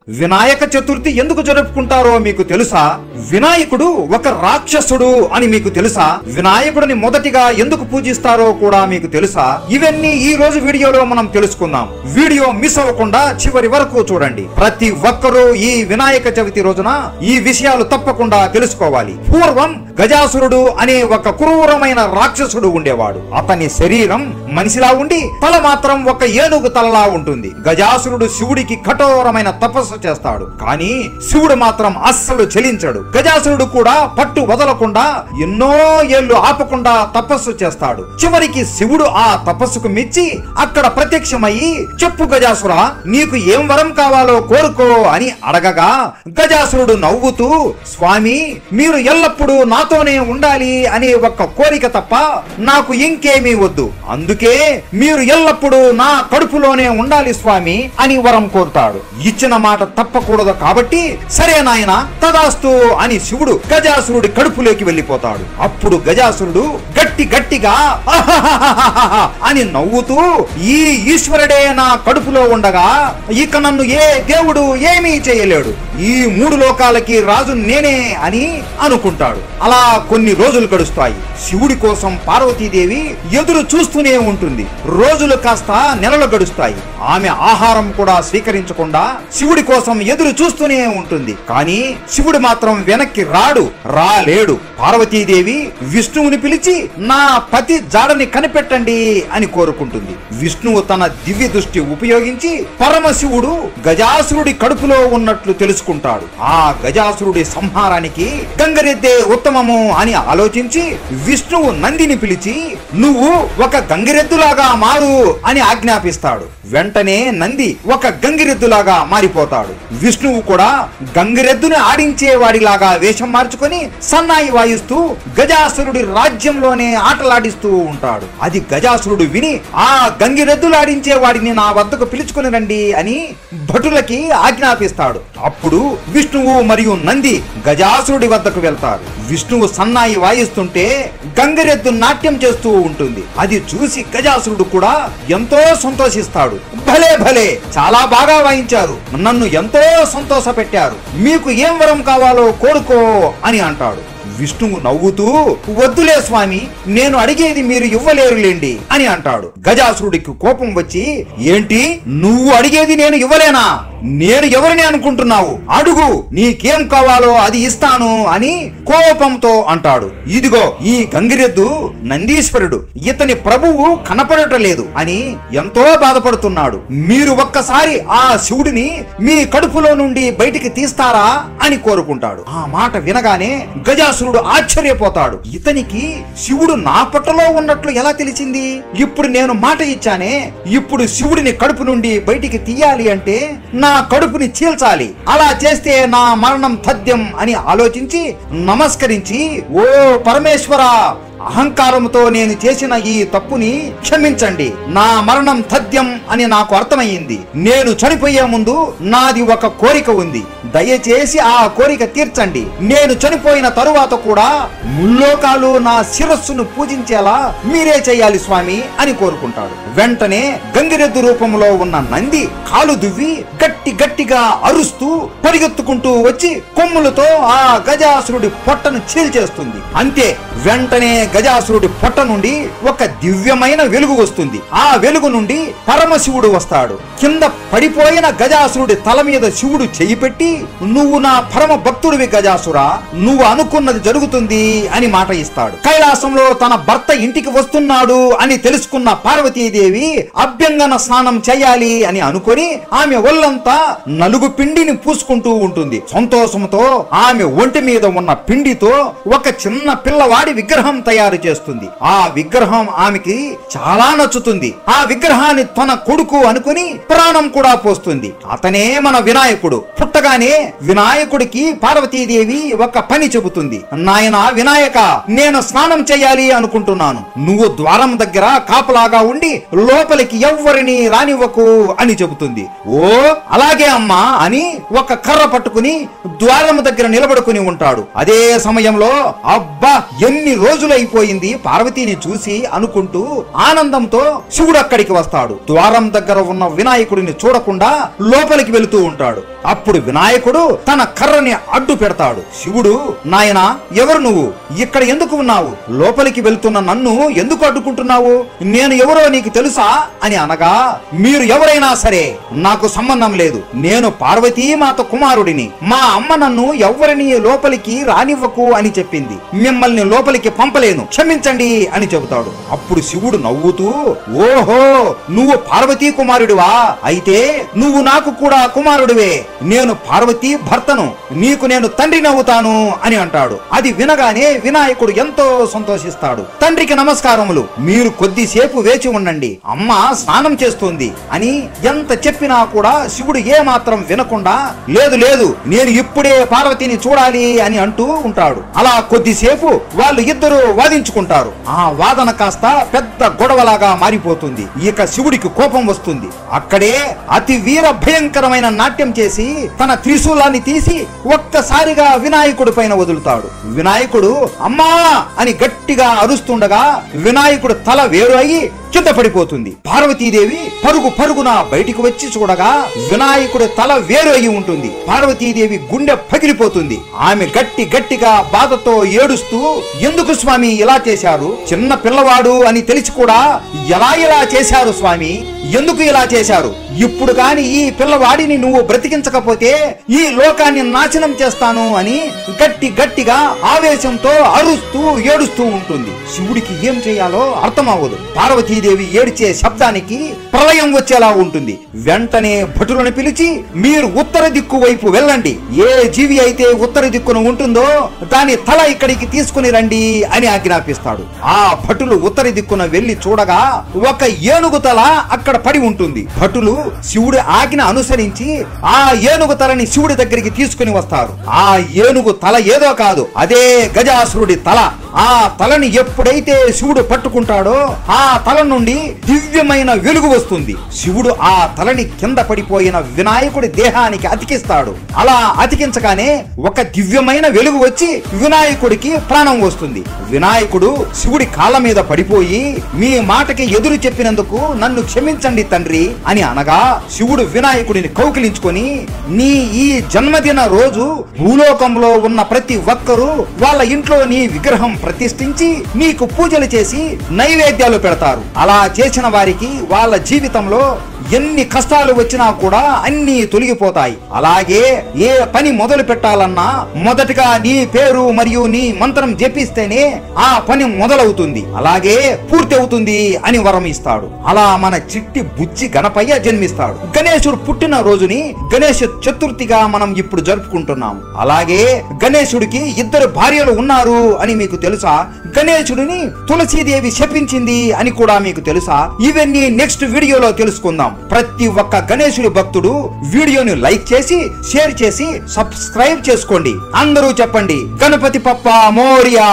వినాయక చతుర్థి ఎందుకు జరుపుకుంటారో మీకు తెలుసా? వినాయకుడు ఒక రాక్షసుడు అని మీకు తెలుసా? వినాయకుడిని మొదటిగా ఎందుకు పూజిస్తారో కూడా మీకు తెలుసా? ఇవన్నీ ఈ రోజు వీడియోలో మనం తెలుసుకుందాం. వీడియో మిస్ అవ్వకుండా చివరి వరకు చూడండి. ప్రతి ఒక్కరూ ఈ వినాయక చవితి రోజున ఈ విషయాలు తప్పకుండా తెలుసుకోవాలి. పూర్వం గజాసురుడు అనే ఒక క్రూరమైన రాక్షసుడు ఉండేవాడు. అతని శరీరం మనిషిలా ఉండి తల మాత్రం ఒక ఏనుగు తలలా ఉంటుంది. గజాసురుడు శివుడికి కఠోరమైన తపస్సు చేస్తాడు. కానీ శివుడు మాత్రం అస్సలు చెలించడు. గజాసురుడు కూడా పట్టు వదలకుండా ఎన్నో ఏళ్లు ఆపకుండా తపస్సు చేస్తాడు. చివరికి శివుడు ఆ తపస్సుకు మెచ్చి అక్కడ ప్రత్యక్షమయ్యి, చెప్పు గజాసురా, నీకు ఏం వరం కావాలో కోరుకో అని అడగగా గజాసురుడు నవ్వుతూ, స్వామి, మీరు ఎల్లప్పుడూ నాతోనే ఉండాలి అనే ఒక్క కోరిక తప్ప నాకు ఇంకేమీ వద్దు. అందుకే మీరు ఎల్లప్పుడూ నా కడుపులోనే ఉండాలి స్వామి అని వరం కోరుతాడు. ఇచ్చిన మాట తప్పకూడదు కాబట్టి, సరే నాయన తదాస్తు అని శివుడు గజాసురుడి కడుపులోకి వెళ్ళిపోతాడు. అప్పుడు గజాసురుడు గట్టిగా అని నవ్వుతూ, ఈ ఈశ్వరుడే నా కడుపులో ఉండగా ఇక నన్ను ఏ దేవుడు ఏమీ చేయలేడు, ఈ మూడు లోకాలకి రాజు నేనే అని అనుకుంటాడు. అలా కొన్ని రోజులు గడుస్తాయి. శివుడి కోసం పార్వతీదేవి ఎదురు చూస్తూనే ఉంటుంది. రోజులు కాస్త నెలలు గడుస్తాయి. ఆమె ఆహారం కూడా స్వీకరించకుండా శివుడి కోసం ఎదురు చూస్తూనే ఉంటుంది. కానీ శివుడు మాత్రం వెనక్కి రాలేడు. పార్వతీదేవి విష్ణువుని పిలిచి, నా పతి జాడని కనిపెట్టండి అని కోరుకుంటుంది. విష్ణువు తన దివ్య దృష్టి ఉపయోగించి పరమశివుడు గజాసురుడి కడుపులో ఉన్నట్లు తెలుసుకుంటాడు. ఆ గజాసురుడి సంహారానికి గంగరెద్దే ఉత్తమము అని ఆలోచించి విష్ణువు నందిని పిలిచి, నువ్వు ఒక గంగిరెద్దులాగా మారు అని ఆజ్ఞాపిస్తాడు. వెంటనే నంది ఒక గంగిరెద్దులాగా మారిపోతాడు. విష్ణువు కూడా గంగిరెద్దుని ఆడించేవాడిలాగా వేషం మార్చుకొని సన్నాయి వాయిస్తూ గజాసురుడి రాజ్యంలోనే ఆటలాడిస్తూ ఉంటాడు. అది గజాసురుడు విని, ఆ గంగిరెద్దులాడించే వాడిని నా వద్దకు పిలుచుకుని రండి అని భటులకి ఆజ్ఞాపిస్తాడు. అప్పుడు విష్ణువు మరియు నంది గజాసురుడి వద్దకు వెళ్తారు. విష్ణువు సన్నాయి వాయిస్తుంటే గంగిరెద్దు నాట్యం చేస్తూ ఉంటుంది. అది చూసి గజాసురుడు కూడా ఎంతో సంతోషిస్తాడు. భలే చాలా బాగా వాయించారు, నన్ను ఎంతో సంతోష పెట్టారు, మీకు ఏం వరం కావాలో కోరుకో అని అంటాడు. విష్ణువు నవ్వుతూ, వద్దులే స్వామి, నేను అడిగేది మీరు ఇవ్వలేరులేండి అని అంటాడు. గజాసురుడికి కోపం వచ్చి, ఏంటి, నువ్వు అడిగేది నేను ఇవ్వలేనా? నేను ఎవరిని అనుకుంటున్నావు? అడుగు, నీకేం కావాలో అది ఇస్తాను అని కోపంతో అంటాడు. ఇదిగో ఈ గంగిరెద్దు నందీశ్వరుడు, ఇతని ప్రభువు కనపడటలేదు అని ఎంతో బాధపడుతున్నాడు. మీరు ఒక్కసారి ఆ శివుడిని మీ కడుపులో నుండి బయటికి తీస్తారా అని కోరుకుంటాడు. ఆ మాట వినగానే గజాసురుడు ఆశ్చర్యపోతాడు. ఇతనికి శివుడు నా పొట్టలో ఉన్నట్లు ఎలా తెలిసింది? ఇప్పుడు నేను మాట ఇచ్చానే, ఇప్పుడు శివుడిని కడుపు నుండి బయటికి తీయాలి అంటే నా కడుపుని చీల్చాలి. అలా చేస్తే నా మరణం తథ్యం అని ఆలోచించి నమస్కరించి, ఓ పరమేశ్వరా, అహంకారంతో నేను చేసిన ఈ తప్పుని క్షమించండి. నా మరణం తథ్యం అని నాకు అర్థమయ్యింది. నేను చనిపోయే ముందు నాది ఒక కోరిక ఉంది. దయచేసి ఆ కోరిక తీర్చండి. నేను చనిపోయిన తరువాత కూడా ముల్లోకాలు నా శిరస్సును పూజించేలా మీరే చేయాలి స్వామి అని కోరుకుంటాడు. వెంటనే గంగిరెద్దు రూపంలో ఉన్న నంది కాలు దువ్వి గట్టిగా అరుస్తూ పరిగెత్తుకుంటూ వచ్చి కొమ్ములతో ఆ గజాసురుడి పొట్టను చీల్చేస్తుంది. అంతే, వెంటనే గజాసురుడి పొట్ట నుండి ఒక దివ్యమైన వెలుగు వస్తుంది. ఆ వెలుగు నుండి పరమశివుడు వస్తాడు. కింద పడిపోయిన గజాసురుడి తల మీద శివుడు చెయ్యి పెట్టి, నువ్వు నా పరమ భక్తుడివి గజాసురా, నువ్వు అనుకున్నది జరుగుతుంది అని మాట ఇస్తాడు. కైలాసంలో తన భర్త ఇంటికి వస్తున్నాడు అని తెలుసుకున్న పార్వతీదేవి అభ్యంగన స్నానం చేయాలి అని అనుకొని ఆమె ఒళ్ళంతా నలుగు పిండిని పూసుకుంటూ ఉంటుంది. సంతోషంతో ఆమె ఒంటి మీద ఉన్న పిండితో ఒక చిన్న పిల్లవాడి విగ్రహం తయారు చేస్తుంది. ఆ విగ్రహం ఆమెకి చాలా నచ్చుతుంది. ఆ విగ్రహాన్ని తన కొడుకు అనుకుని ప్రాణం కూడా పోస్తుంది. అతనే మన వినాయకుడు. పుట్టగానే వినాయకుడికి పార్వతీదేవి ఒక పని చెబుతుంది. నాయన వినాయక, నేను స్నానం చేయాలి అనుకుంటున్నాను. నువ్వు ద్వారం దగ్గర కాపలాగా ఉండి లోపలికి ఎవ్వరిని రానివ్వకు అని చెబుతుంది. ఓ అలాగే అమ్మా అని ఒక కర్ర పట్టుకుని ద్వారం దగ్గర నిలబడుకుని ఉంటాడు. అదే సమయంలో అబ్బా ఎన్ని రోజులైపోయి అయిపోయింది పార్వతీని చూసి అనుకుంటూ ఆనందంతో శివుడు అక్కడికి వస్తాడు. ద్వారం దగ్గర ఉన్న వినాయకుడిని చూడకుండా లోపలికి వెళుతూ ఉంటాడు. అప్పుడు వినాయకుడు తన కర్రని అడ్డు పెడతాడు. శివుడు, నాయనా, ఎవరు నువ్వు? ఇక్కడ ఎందుకు ఉన్నావు? లోపలికి వెళ్తున్న నన్ను ఎందుకు అడ్డుకుంటున్నావు? నేను ఎవరో నీకు తెలుసా అని అనగా, మీరు ఎవరైనా సరే నాకు సంబంధం లేదు, నేను పార్వతీమాత కుమారుడిని. మా అమ్మ నన్ను ఎవరిని లోపలికి రానివ్వకు అని చెప్పింది. మిమ్మల్ని లోపలికి పంపలేను, క్షమించండి అని చెబుతాడు. అప్పుడు శివుడు నవ్వుతూ, ఓహో, నువ్వు పార్వతీ కుమారుడివా? అయితే నువ్వు నాకు కూడా కుమారుడివే. నేను పార్వతీ భర్తను, నీకు నేను తండ్రిని అవుతాను అని అంటాడు. అది వినగానే వినాయకుడు ఎంతో సంతోషిస్తాడు. తండ్రికి నమస్కారములు, మీరు కొద్దిసేపు వేచి ఉండండి, అమ్మ స్నానం చేస్తుంది అని ఎంత చెప్పినా కూడా శివుడు ఏ మాత్రం వినకుండా, లేదు లేదు, నేను ఇప్పుడే పార్వతిని చూడాలి అని అంటూ ఉంటాడు. అలా కొద్దిసేపు వాళ్ళు ఇద్దరు వాదించుకుంటారు. ఆ వాదన కాస్త పెద్ద గొడవలాగా మారిపోతుంది. ఇక శివుడికి కోపం వస్తుంది. అక్కడే అతి వీర భయంకరమైన నాట్యం చేసి తన త్రిశూలాన్ని తీసి ఒక్కసారిగా వినాయకుడి పైన వదులుతాడు. వినాయకుడు అమ్మా అని గట్టిగా అరుస్తుండగా వినాయకుడు తల వేరు అయ్యి కింద పడిపోతుంది. పార్వతీదేవి పరుగు పరుగున బయటికి వచ్చి చూడగా వినాయకుడి తల వేరు అయి ఉంటుంది. పార్వతీదేవి గుండె పగిలిపోతుంది. ఆమె గట్టిగా బాధతో ఏడుస్తూ, ఎందుకు స్వామి ఇలా చేశారు? చిన్న పిల్లవాడు అని తెలిసి కూడా ఎలా చేశారు స్వామి? ఎందుకు ఇలా చేశారు? ఇప్పుడు కాని ఈ పిల్లవాడిని నువ్వు బ్రతికించకపోతే ఈ లోకాన్ని నాశనం చేస్తాను అని గట్టిగా ఆవేశంతో అరుస్తూ ఏడుస్తూ ఉంటుంది. శివుడికి ఏం చేయాలో అర్థం అవ్వదు. పార్వతీదేవి ఏడ్చే శబ్దానికి ప్రళయం వచ్చేలా ఉంటుంది. వెంటనే భటులను పిలిచి, మీరు ఉత్తర దిక్కు వైపు వెళ్ళండి, ఏ జీవి అయితే ఉత్తర దిక్కున ఉంటుందో దాని తల ఇక్కడికి తీసుకుని రండి అని ఆజ్ఞాపిస్తాడు. ఆ భటులు ఉత్తర దిక్కున వెళ్లి చూడగా ఒక ఏనుగు తల అక్కడ పడి ఉంటుంది. భటులు శివుడి ఆజ్ఞ అనుసరించి ఆ ఏనుగు తలని శివుడి దగ్గరికి తీసుకుని వస్తారు. ఆ ఏనుగు తల ఏదో కాదు, అదే గజాసురుడి తల. ఆ తలని ఎప్పుడైతే శివుడు పట్టుకుంటాడో ఆ తల నుండి దివ్యమైన వెలుగు వస్తుంది. శివుడు ఆ తలని కింద పడిపోయిన వినాయకుడి దేహానికి అతికిస్తాడు. అలా అతికించగానే ఒక దివ్యమైన వెలుగు వచ్చి వినాయకుడికి ప్రాణం వస్తుంది. వినాయకుడు శివుడి కాళ్ళ మీద పడిపోయి, మీ మాటకి ఎదురు చెప్పినందుకు నన్ను క్షమించండి తండ్రి అని అనగా, శివుడు వినాయకుడిని కౌకిలించుకొని, నీ ఈ జన్మదిన రోజు భూలోకంలో ఉన్న ప్రతి ఒక్కరూ వాళ్ళ ఇంట్లో నీ విగ్రహం ప్రతిష్ఠించి నీకు పూజలు చేసి నైవేద్యాలు పెడతారు. అలా చేసిన వారికి వాళ్ళ జీవితంలో ఎన్ని కష్టాలు వచ్చినా కూడా అన్ని తొలగిపోతాయి. అలాగే ఏ పని మొదలు పెట్టాలన్నా మొదటగా నీ పేరు మరియు నీ మంత్రం జపిస్తేనే ఆ పని మొదలవుతుంది, అలాగే పూర్తి అవుతుంది అని వరం ఇస్తాడు. అలా మన చిట్టి బుజ్జి గణపయ్య జన్మిస్తాడు. గణేశుడు పుట్టిన రోజుని గణేష్ చతుర్థిగా మనం ఇప్పుడు జరుపుకుంటున్నాం. అలాగే గణేశుడికి ఇద్దరు భార్యలు ఉన్నారు అని మీకు తెలుసా? గణేశుడిని తులసీదేవి శపించింది అని కూడా మీకు తెలుసా? ఇవన్నీ నెక్స్ట్ వీడియోలో తెలుసుకుందాం. ప్రతి ఒక్క గణేశుడి భక్తుడు వీడియోని లైక్ చేసి, షేర్ చేసి, సబ్స్క్రైబ్ చేసుకోండి. అందరూ చెప్పండి, గణపతి బప్పా మోరియా.